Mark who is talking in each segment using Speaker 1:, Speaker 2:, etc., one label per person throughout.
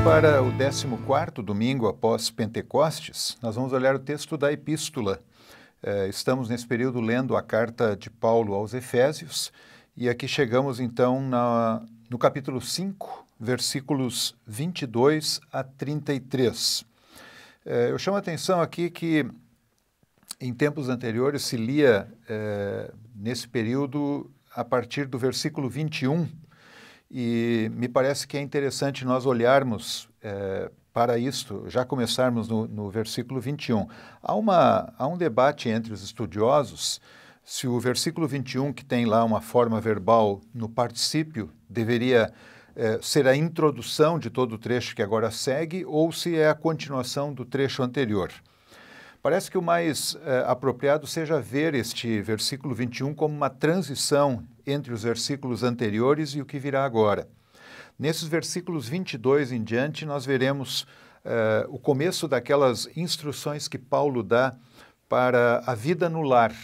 Speaker 1: Para o 14º domingo após Pentecostes, nós vamos olhar o texto da Epístola. Estamos nesse período lendo a carta de Paulo aos Efésios e aqui chegamos então no capítulo 5, versículos 22 a 33. Eu chamo a atenção aqui que em tempos anteriores se lia nesse período a partir do versículo 21, e me parece que é interessante nós olharmos para isto, já começarmos no versículo 21. Há um debate entre os estudiosos se o versículo 21, que tem lá uma forma verbal no particípio, deveria ser a introdução de todo o trecho que agora segue, ou se é a continuação do trecho anterior. Parece que o mais apropriado seja ver este versículo 21 como uma transição entre os versículos anteriores e o que virá agora. Nesses versículos 22 em diante, nós veremos o começo daquelas instruções que Paulo dá para a vida no lar,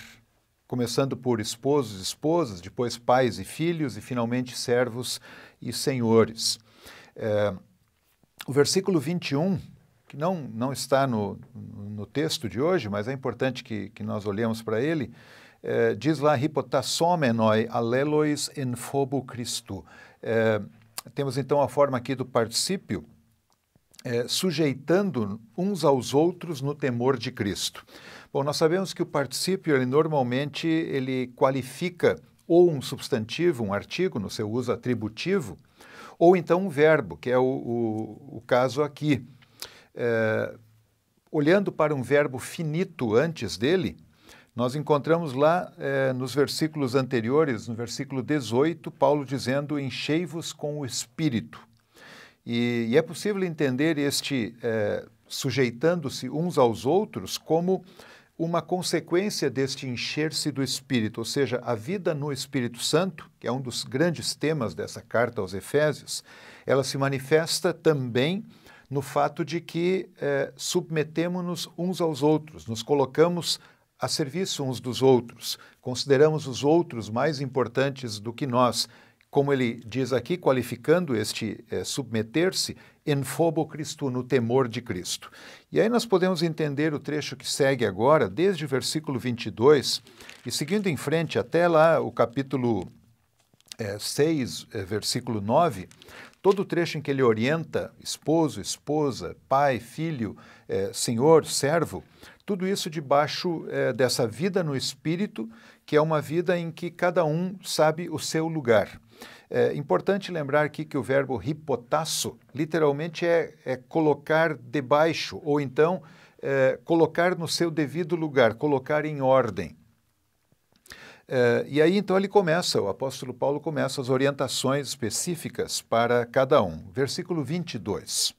Speaker 1: começando por esposos e esposas, depois pais e filhos e finalmente servos e senhores. O versículo 21, que não está no texto de hoje, mas é importante que nós olhemos para ele, diz lá, hipotassomenoi alelois en phobo Christu. Temos então a forma aqui do particípio, sujeitando uns aos outros no temor de Cristo. Bom, nós sabemos que o particípio, normalmente, ele qualifica ou um substantivo, um artigo, no seu uso atributivo, ou então um verbo, que é o caso aqui. Olhando para um verbo finito antes dele, nós encontramos lá nos versículos anteriores, no versículo 18, Paulo dizendo, enchei-vos com o Espírito. E é possível entender este sujeitando-se uns aos outros como uma consequência deste encher-se do Espírito, ou seja, a vida no Espírito Santo, que é um dos grandes temas dessa carta aos Efésios, ela se manifesta também no fato de que submetemos-nos uns aos outros, nos colocamos a serviço uns dos outros, consideramos os outros mais importantes do que nós, como ele diz aqui, qualificando este submeter-se, en phobo Christu, no temor de Cristo. E aí nós podemos entender o trecho que segue agora, desde o versículo 22, e seguindo em frente até lá o capítulo 6, versículo 9, todo o trecho em que ele orienta esposo, esposa, pai, filho, senhor, servo, tudo isso debaixo dessa vida no Espírito, que é uma vida em que cada um sabe o seu lugar. É importante lembrar aqui que o verbo hipotasso literalmente é colocar debaixo, ou então colocar no seu devido lugar, colocar em ordem. E aí então o apóstolo Paulo começa as orientações específicas para cada um. Versículo 22.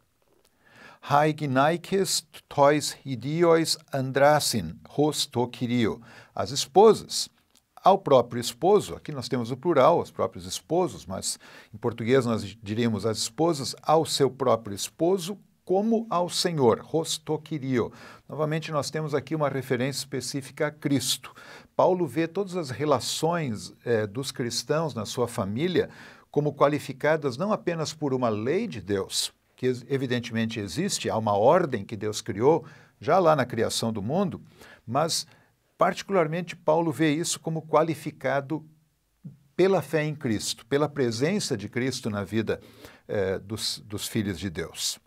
Speaker 1: Hai gnaikes tois idiois andrasin hos to Kyrio. As esposas, ao próprio esposo, aqui nós temos o plural, os próprios esposos, mas em português nós diríamos as esposas, ao seu próprio esposo, como ao Senhor, hos to Kyrio. Novamente nós temos aqui uma referência específica a Cristo. Paulo vê todas as relações dos cristãos na sua família como qualificadas não apenas por uma lei de Deus, que evidentemente existe, há uma ordem que Deus criou já lá na criação do mundo, mas particularmente Paulo vê isso como qualificado pela fé em Cristo, pela presença de Cristo na vida dos filhos de Deus.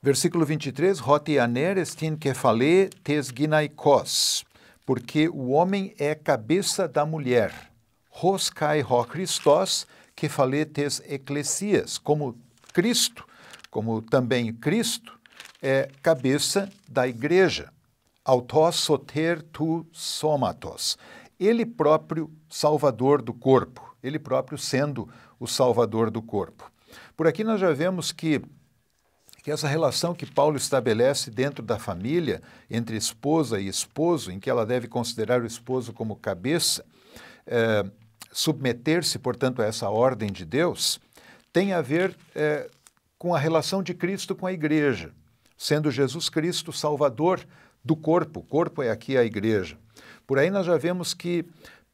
Speaker 1: Versículo 23, Hoti aner estin kefale tes ginaikos, porque o homem é cabeça da mulher. Hos kai ho Christos kefale tes ecclesias, como Cristo, como também Cristo, é cabeça da igreja. Autos soter tu somatos. Ele próprio salvador do corpo, ele próprio sendo o salvador do corpo. Por aqui nós já vemos que essa relação que Paulo estabelece dentro da família, entre esposa e esposo, em que ela deve considerar o esposo como cabeça, submeter-se, portanto, a essa ordem de Deus, tem a ver com a relação de Cristo com a igreja, sendo Jesus Cristo Salvador do corpo. O corpo é aqui a igreja. Por aí nós já vemos que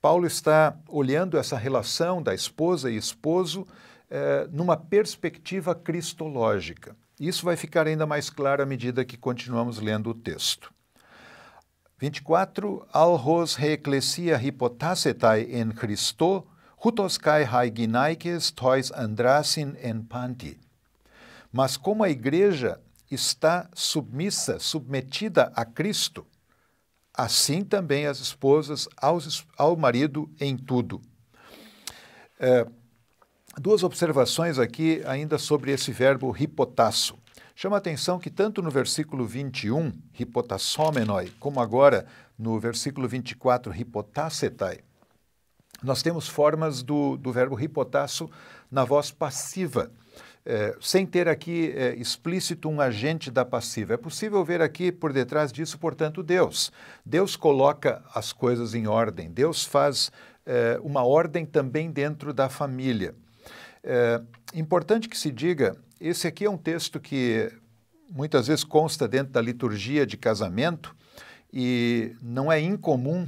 Speaker 1: Paulo está olhando essa relação da esposa e esposo numa perspectiva cristológica. Isso vai ficar ainda mais claro à medida que continuamos lendo o texto. 24. Al hos he ecclesia hypotasetai en Christo, hutos kai hai ginaikes tois andrasin en panti. Mas como a igreja está submetida a Cristo, assim também as esposas ao marido em tudo. Duas observações aqui ainda sobre esse verbo hipotasso. Chama a atenção que tanto no versículo 21, hipotassomenoi, como agora no versículo 24, hipotassetai, nós temos formas do verbo hipotasso na voz passiva, sem ter aqui explícito um agente da passiva. É possível ver aqui por detrás disso, portanto, Deus. Deus coloca as coisas em ordem. Deus faz uma ordem também dentro da família. Importante que se diga, esse aqui é um texto que muitas vezes consta dentro da liturgia de casamento e não é incomum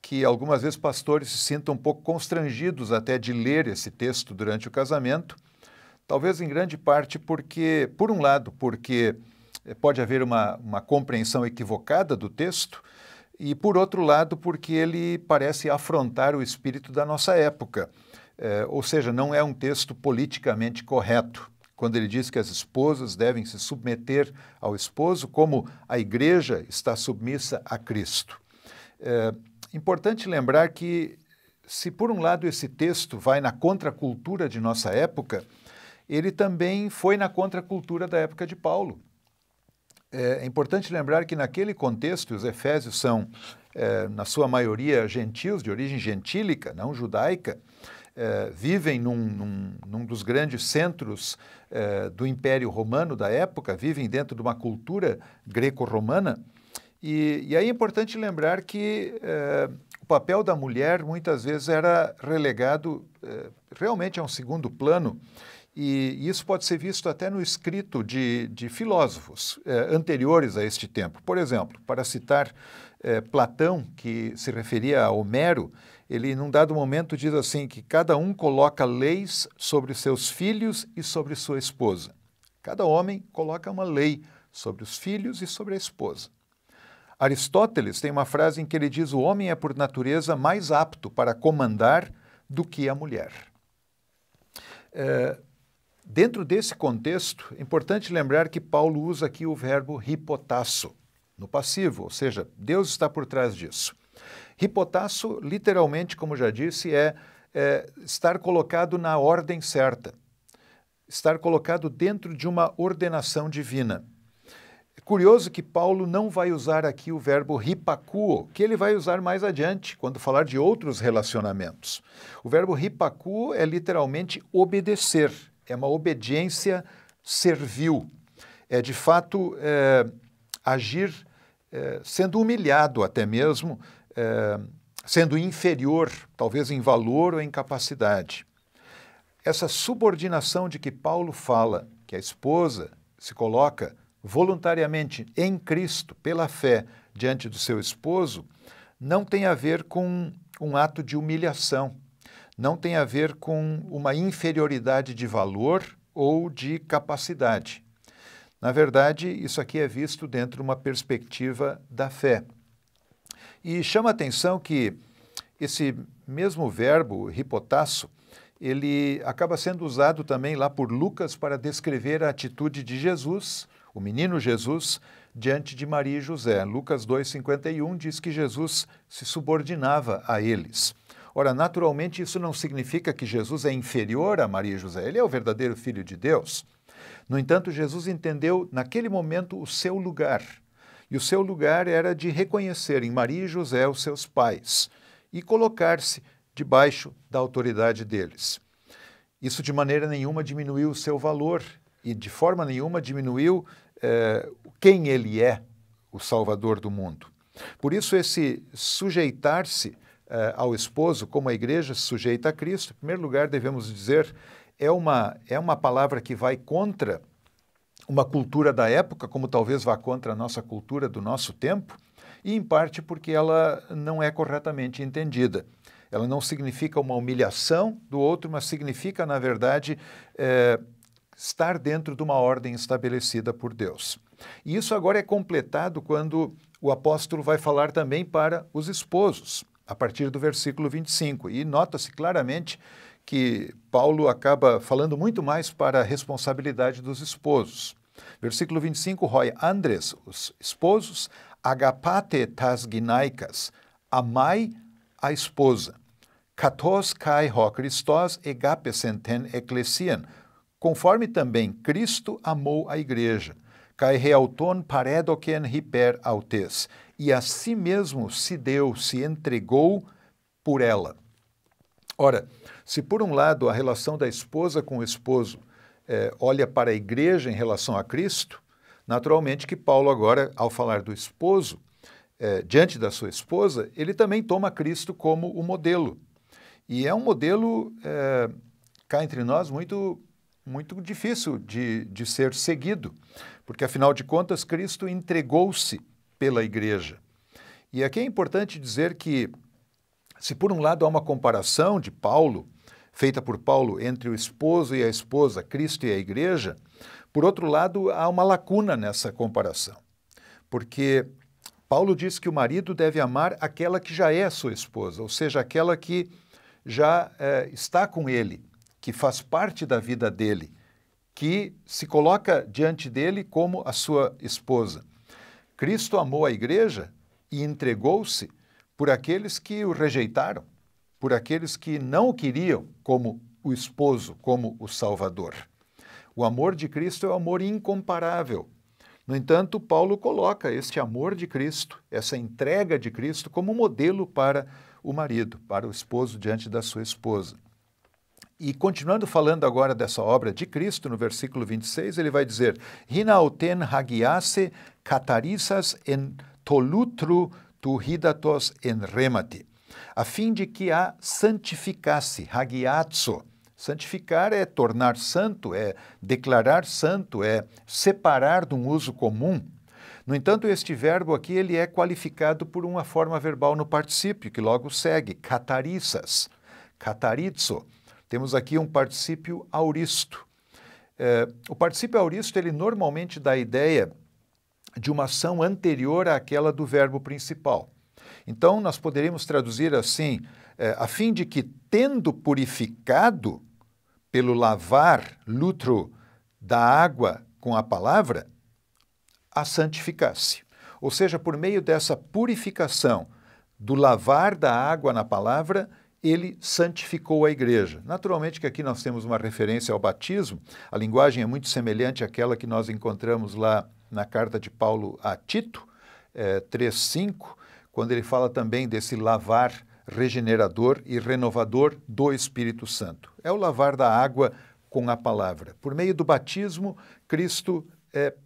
Speaker 1: que algumas vezes pastores se sintam um pouco constrangidos até de ler esse texto durante o casamento, talvez em grande parte porque, por um lado, porque pode haver uma compreensão equivocada do texto e, por outro lado, porque ele parece afrontar o espírito da nossa época. Ou seja, não é um texto politicamente correto, quando ele diz que as esposas devem se submeter ao esposo como a igreja está submissa a Cristo. Importante lembrar que, se por um lado esse texto vai na contracultura de nossa época, ele também foi na contracultura da época de Paulo. É importante lembrar que naquele contexto os efésios são, na sua maioria, gentios, de origem gentílica, não judaica, vivem num dos grandes centros do Império Romano da época, vivem dentro de uma cultura greco-romana, e aí é importante lembrar que o papel da mulher muitas vezes era relegado realmente a um segundo plano, e isso pode ser visto até no escrito de filósofos anteriores a este tempo. Por exemplo, para citar Platão, que se referia a Homero, ele, num dado momento, diz assim que cada um coloca leis sobre seus filhos e sobre sua esposa. Cada homem coloca uma lei sobre os filhos e sobre a esposa. Aristóteles tem uma frase em que ele diz: o homem é, por natureza, mais apto para comandar do que a mulher. Dentro desse contexto, é importante lembrar que Paulo usa aqui o verbo hipotasso, no passivo, ou seja, Deus está por trás disso. Hipotasso, literalmente, como já disse, é estar colocado na ordem certa, estar colocado dentro de uma ordenação divina. É curioso que Paulo não vai usar aqui o verbo hipakuo, que ele vai usar mais adiante, quando falar de outros relacionamentos. O verbo hipakuo é literalmente obedecer, é uma obediência servil, é de fato agir sendo humilhado até mesmo, sendo inferior, talvez em valor ou em capacidade. Essa subordinação de que Paulo fala, que a esposa se coloca voluntariamente em Cristo, pela fé, diante do seu esposo, não tem a ver com um ato de humilhação, não tem a ver com uma inferioridade de valor ou de capacidade. Na verdade, isso aqui é visto dentro de uma perspectiva da fé. E chama a atenção que esse mesmo verbo, hipotasso, ele acaba sendo usado também lá por Lucas para descrever a atitude de Jesus, o menino Jesus, diante de Maria e José. Lucas 2,51 diz que Jesus se subordinava a eles. Ora, naturalmente, isso não significa que Jesus é inferior a Maria e José. Ele é o verdadeiro Filho de Deus. No entanto, Jesus entendeu, naquele momento, o seu lugar. E o seu lugar era de reconhecer em Maria e José os seus pais e colocar-se debaixo da autoridade deles. Isso de maneira nenhuma diminuiu o seu valor e de forma nenhuma diminuiu quem ele é, o Salvador do mundo. Por isso, esse sujeitar-se ao esposo, como a igreja se sujeita a Cristo, em primeiro lugar, devemos dizer, é uma palavra que vai contra uma cultura da época, como talvez vá contra a nossa cultura do nosso tempo, e em parte porque ela não é corretamente entendida. Ela não significa uma humilhação do outro, mas significa, na verdade, estar dentro de uma ordem estabelecida por Deus. E isso agora é completado quando o apóstolo vai falar também para os esposos, a partir do versículo 25. E nota-se claramente que Paulo acaba falando muito mais para a responsabilidade dos esposos. Versículo 25, Roi Andres, os esposos, agapate tas ginaikas, amai a esposa, katos kai ho Christos egapesen ten ecclesian, conforme também Cristo amou a igreja, kai heauton paredoken hyper autes, e a si mesmo se deu, se entregou por ela. Ora, se por um lado a relação da esposa com o esposo olha para a igreja em relação a Cristo, naturalmente que Paulo agora, ao falar do esposo, diante da sua esposa, ele também toma Cristo como o modelo. E é um modelo, cá entre nós, muito difícil de ser seguido, porque afinal de contas Cristo entregou-se pela igreja. E aqui é importante dizer que, se por um lado há uma comparação de Paulo, feita por Paulo entre o esposo e a esposa, Cristo e a igreja, por outro lado há uma lacuna nessa comparação, porque Paulo diz que o marido deve amar aquela que já é a sua esposa, ou seja, aquela que já está com ele, que faz parte da vida dele, que se coloca diante dele como a sua esposa. Cristo amou a igreja e entregou-se por aqueles que o rejeitaram, por aqueles que não o queriam como o esposo, como o Salvador. O amor de Cristo é um amor incomparável. No entanto, Paulo coloca este amor de Cristo, essa entrega de Cristo, como modelo para o marido, para o esposo diante da sua esposa. E continuando falando agora dessa obra de Cristo, no versículo 26, ele vai dizer: Hinauten hagiase katarissas en tolutru tu hidatos en remati, a fim de que a santificasse, hagiatso. Santificar é tornar santo, é declarar santo, é separar de um uso comum. No entanto, este verbo aqui ele é qualificado por uma forma verbal no particípio, que logo segue, katarissas, katarizo. Temos aqui um particípio auristo. O particípio auristo, ele normalmente dá a ideia de uma ação anterior àquela do verbo principal. Então, nós poderíamos traduzir assim, a fim de que, tendo purificado pelo lavar, lutro, da água com a palavra, a santificasse. Ou seja, por meio dessa purificação do lavar da água na palavra, ele santificou a igreja. Naturalmente que aqui nós temos uma referência ao batismo, a linguagem é muito semelhante àquela que nós encontramos lá na carta de Paulo a Tito, 3:5, quando ele fala também desse lavar regenerador e renovador do Espírito Santo. É o lavar da água com a palavra. Por meio do batismo, Cristo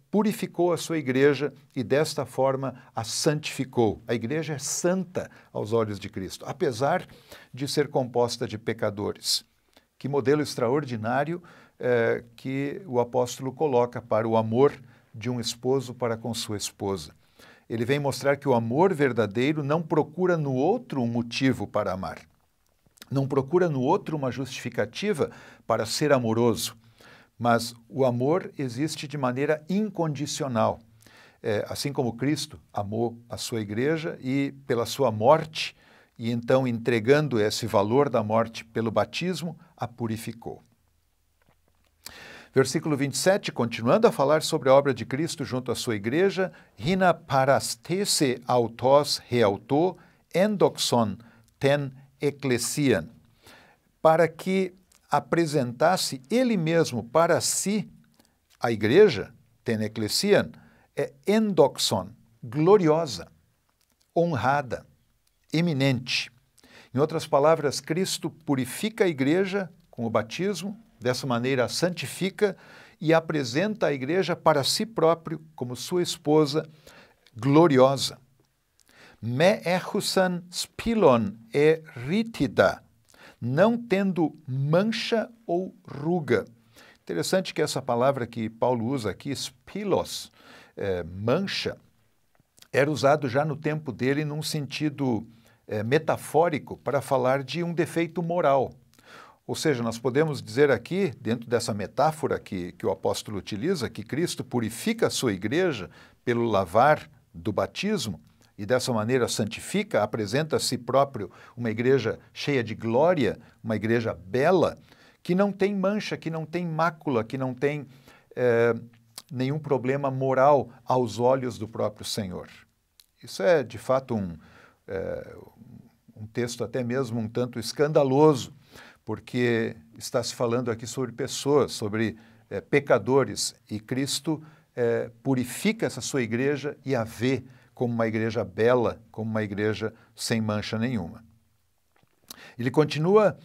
Speaker 1: purificou a sua igreja e desta forma a santificou. A igreja é santa aos olhos de Cristo, apesar de ser composta de pecadores. Que modelo extraordinário que o apóstolo coloca para o amor de um esposo para com sua esposa. Ele vem mostrar que o amor verdadeiro não procura no outro um motivo para amar. Não procura no outro uma justificativa para ser amoroso. Mas o amor existe de maneira incondicional. Assim como Cristo amou a sua igreja e pela sua morte, e então entregando esse valor da morte pelo batismo, a purificou. Versículo 27, continuando a falar sobre a obra de Cristo junto à sua igreja, Hina parastese autos reauto endoxon ten ecclesian, para que apresentasse ele mesmo para si a igreja, ten ecclesian, endoxon, gloriosa, honrada, eminente. Em outras palavras, Cristo purifica a igreja com o batismo, dessa maneira a santifica e apresenta a igreja para si próprio como sua esposa gloriosa. Me echusan spilon e ritida, não tendo mancha ou ruga. Interessante que essa palavra que Paulo usa aqui, spilos, mancha, era usado já no tempo dele num sentido metafórico para falar de um defeito moral. Ou seja, nós podemos dizer aqui, dentro dessa metáfora que o apóstolo utiliza, que Cristo purifica a sua igreja pelo lavar do batismo e dessa maneira santifica, apresenta a si próprio uma igreja cheia de glória, uma igreja bela, que não tem mancha, que não tem mácula, que não tem nenhum problema moral aos olhos do próprio Senhor. Isso é, de fato, um texto até mesmo um tanto escandaloso, porque está se falando aqui sobre pessoas, sobre pecadores, e Cristo purifica essa sua igreja e a vê como uma igreja bela, como uma igreja sem mancha nenhuma. Ele continua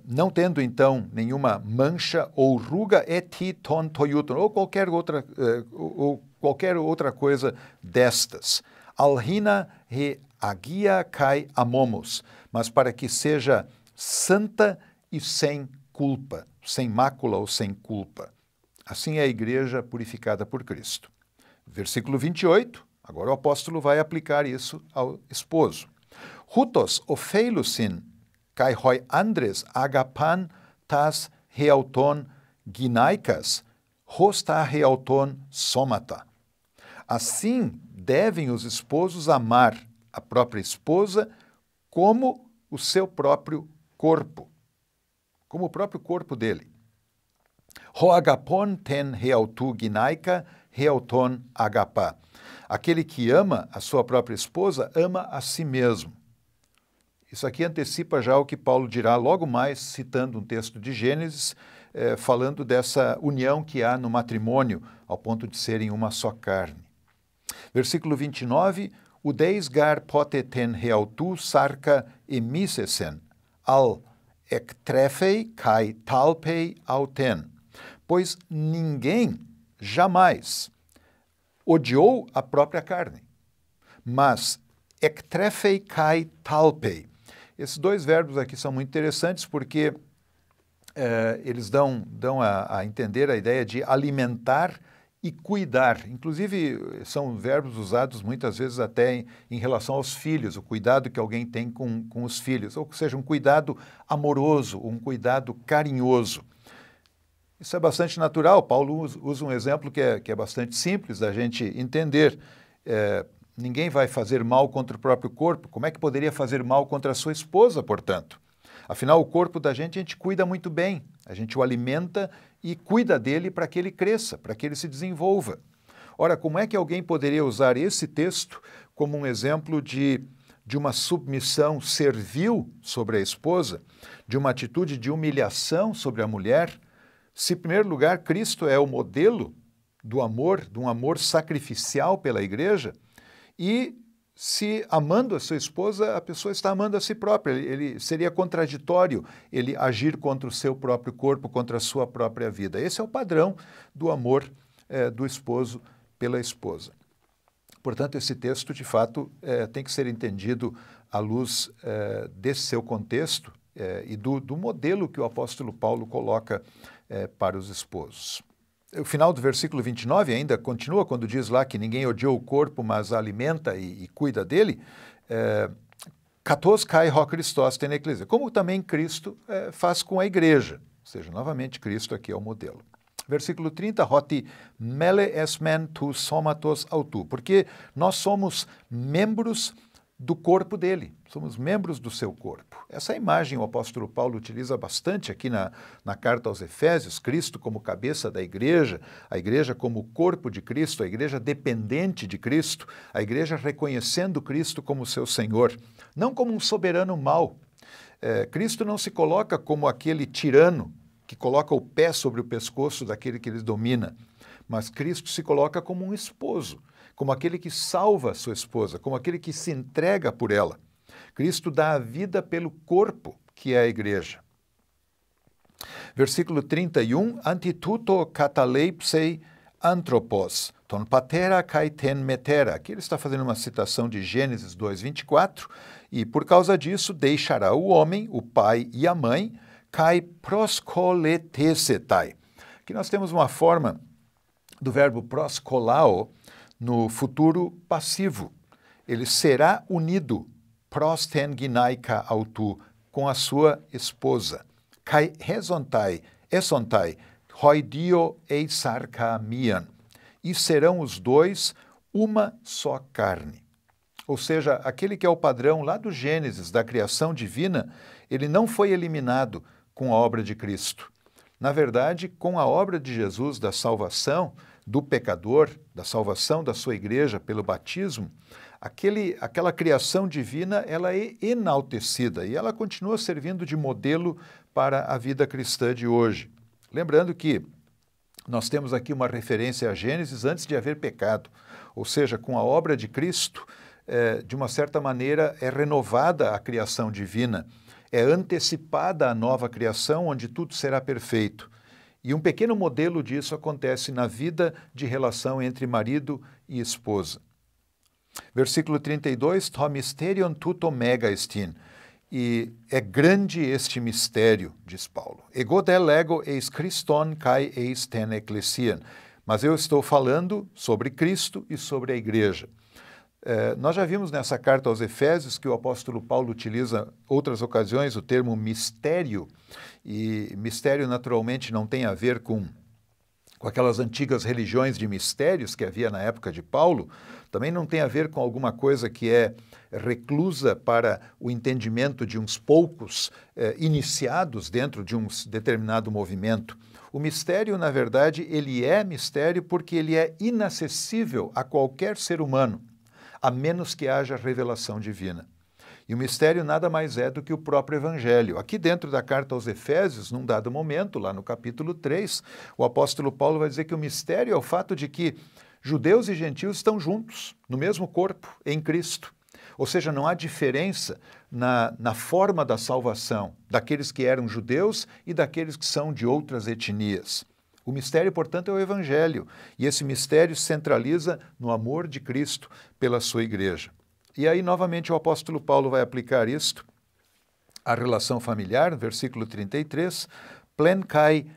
Speaker 1: não tendo, então, nenhuma mancha ou ruga eti ton toyuton, ou qualquer outra coisa destas. Alhina he agia kai amomos, mas para que seja santa e sem culpa, sem mácula ou sem culpa. Assim é a igreja purificada por Cristo. Versículo 28, agora o apóstolo vai aplicar isso ao esposo. Hutos opheilusin kai hoi andres agapan tas heauton ginaikas hosta heauton somata. Assim devem os esposos amar a própria esposa como o seu próprio corpo, como o próprio corpo dele. Ho agapon ten heautu ginaika heauton agapá. Aquele que ama a sua própria esposa, ama a si mesmo. Isso aqui antecipa já o que Paulo dirá logo mais, citando um texto de Gênesis, falando dessa união que há no matrimônio, ao ponto de serem uma só carne. Versículo 29, Udeis gar pote ten heautu sarka emisesen, al ektrefei kai talpei auten. Pois ninguém jamais odiou a própria carne, mas ektrefei kai talpei. Esses dois verbos aqui são muito interessantes porque eles dão a entender a ideia de alimentar e cuidar. Inclusive, são verbos usados muitas vezes até em relação aos filhos, o cuidado que alguém tem com os filhos, ou seja, um cuidado amoroso, um cuidado carinhoso. Isso é bastante natural. Paulo usa um exemplo que é bastante simples da gente entender. Ninguém vai fazer mal contra o próprio corpo. Como é que poderia fazer mal contra a sua esposa, portanto? Afinal, o corpo da gente a gente cuida muito bem. A gente o alimenta e cuida dele para que ele cresça, para que ele se desenvolva. Ora, como é que alguém poderia usar esse texto como um exemplo de uma submissão servil sobre a esposa, de uma atitude de humilhação sobre a mulher, se, em primeiro lugar, Cristo é o modelo do amor, de um amor sacrificial pela igreja, e se amando a sua esposa, a pessoa está amando a si própria. Ele seria contraditório ele agir contra o seu próprio corpo, contra a sua própria vida. Esse é o padrão do amor do esposo pela esposa. Portanto, esse texto, de fato, tem que ser entendido à luz desse seu contexto e do modelo que o apóstolo Paulo coloca para os esposos. O final do versículo 29 ainda continua quando diz lá que ninguém odiou o corpo, mas alimenta e cuida dele. Katos kai ho Christos ten ecclesia, como também Cristo faz com a igreja. Ou seja, novamente, Cristo aqui é o modelo. Versículo 30, hoti mele esmen tu somatos autu, porque nós somos membros do corpo dele, somos membros do seu corpo. Essa imagem o apóstolo Paulo utiliza bastante aqui na carta aos Efésios, Cristo como cabeça da igreja, a igreja como corpo de Cristo, a igreja dependente de Cristo, a igreja reconhecendo Cristo como seu Senhor, não como um soberano mau. Cristo não se coloca como aquele tirano que coloca o pé sobre o pescoço daquele que ele domina, mas Cristo se coloca como um esposo, como aquele que salva a sua esposa, como aquele que se entrega por ela. Cristo dá a vida pelo corpo, que é a igreja. Versículo 31, antituto kataleipsei anthropos, ton patera kai ten metera. Aqui ele está fazendo uma citação de Gênesis 2:24, e por causa disso deixará o homem, o pai e a mãe, kai proskoletesetai. Aqui nós temos uma forma do verbo proskolao no futuro passivo. Ele será unido prosten ginaika autu, com a sua esposa. Kai esontai, hoidio eisarkamian. E serão os dois uma só carne. Ou seja, aquele que é o padrão lá do Gênesis, da criação divina, ele não foi eliminado com a obra de Cristo. Na verdade, com a obra de Jesus da salvação do pecador, da salvação da sua igreja pelo batismo, aquela criação divina ela é enaltecida e ela continua servindo de modelo para a vida cristã de hoje. Lembrando que nós temos aqui uma referência a Gênesis antes de haver pecado, ou seja, com a obra de Cristo, de uma certa maneira é renovada a criação divina, é antecipada a nova criação onde tudo será perfeito. E um pequeno modelo disso acontece na vida de relação entre marido e esposa. Versículo 32, to mysterion tuto mega estin. E é grande este mistério, diz Paulo. Ego delego eis Christon kai eis ten ecclesian. Mas eu estou falando sobre Cristo e sobre a igreja. Nós já vimos nessa carta aos Efésios que o apóstolo Paulo utiliza outras ocasiões o termo mistério, e mistério naturalmente não tem a ver com aquelas antigas religiões de mistérios que havia na época de Paulo, também não tem a ver com alguma coisa que é reclusa para o entendimento de uns poucos iniciados dentro de um determinado movimento. O mistério, na verdade, ele é mistério porque ele é inacessível a qualquer ser humano, a menos que haja revelação divina. E o mistério nada mais é do que o próprio Evangelho. Aqui dentro da carta aos Efésios, num dado momento, lá no capítulo 3, o apóstolo Paulo vai dizer que o mistério é o fato de que judeus e gentios estão juntos, no mesmo corpo, em Cristo. Ou seja, não há diferença na forma da salvação daqueles que eram judeus e daqueles que são de outras etnias. O mistério, portanto, é o Evangelho, e esse mistério se centraliza no amor de Cristo pela sua igreja. E aí, novamente, o apóstolo Paulo vai aplicar isto à relação familiar, versículo 33, plen kai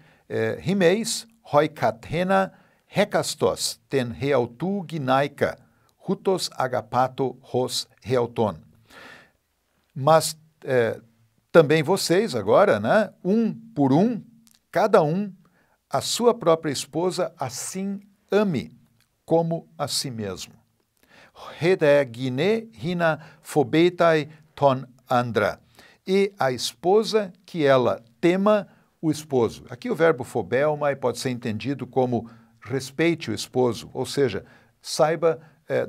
Speaker 1: himeis hoi kathena hekastos ten heautu ginaika, hutos agapato hos heauton. Mas também vocês agora, né, um por um, cada um, a sua própria esposa assim ame como a si mesmo. Redegine hina phobeitai ton andra. E a esposa que ela tema o esposo. Aqui o verbo phobelmai pode ser entendido como respeite o esposo, ou seja, saiba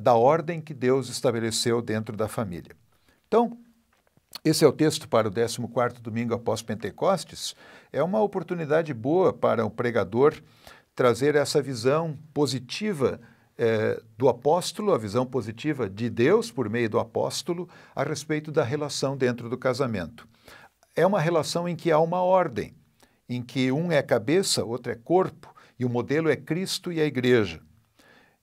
Speaker 1: da ordem que Deus estabeleceu dentro da família. Então, esse é o texto para o 14º domingo após Pentecostes. É uma oportunidade boa para o pregador trazer essa visão positiva do apóstolo, a visão positiva de Deus por meio do apóstolo a respeito da relação dentro do casamento. É uma relação em que há uma ordem, em que um é cabeça, outro é corpo, e o modelo é Cristo e a igreja.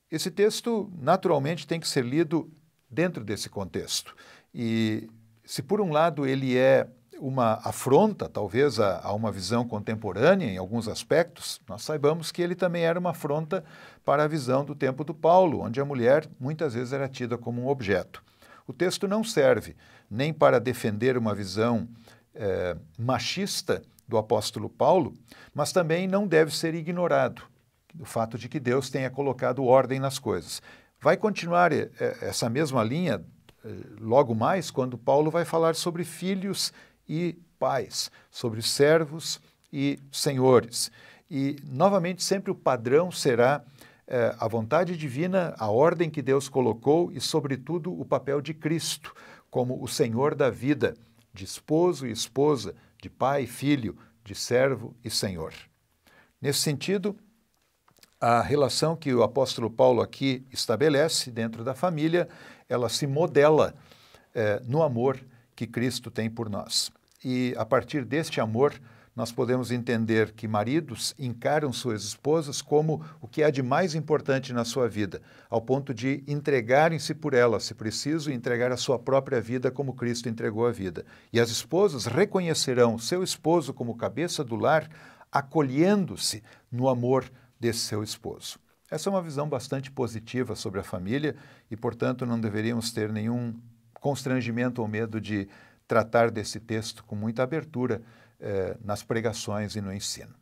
Speaker 1: Esse texto, naturalmente, tem que ser lido dentro desse contexto. E se por um lado ele é uma afronta, talvez, a uma visão contemporânea em alguns aspectos, nós saibamos que ele também era uma afronta para a visão do tempo do Paulo, onde a mulher muitas vezes era tida como um objeto. O texto não serve nem para defender uma visão machista do apóstolo Paulo, mas também não deve ser ignorado o fato de que Deus tenha colocado ordem nas coisas. Vai continuar essa mesma linha logo mais, quando Paulo vai falar sobre filhos e pais, sobre servos e senhores. E, novamente, sempre o padrão será a vontade divina, a ordem que Deus colocou e, sobretudo, o papel de Cristo como o Senhor da vida, de esposo e esposa, de pai e filho, de servo e senhor. Nesse sentido, a relação que o apóstolo Paulo aqui estabelece dentro da família, ela se modela no amor que Cristo tem por nós. E a partir deste amor, nós podemos entender que maridos encaram suas esposas como o que há de mais importante na sua vida, ao ponto de entregarem-se por ela, se preciso, entregar a sua própria vida como Cristo entregou a vida. E as esposas reconhecerão seu esposo como cabeça do lar, acolhendo-se no amor desse seu esposo. Essa é uma visão bastante positiva sobre a família e, portanto, não deveríamos ter nenhum constrangimento ou medo de tratar desse texto com muita abertura nas pregações e no ensino.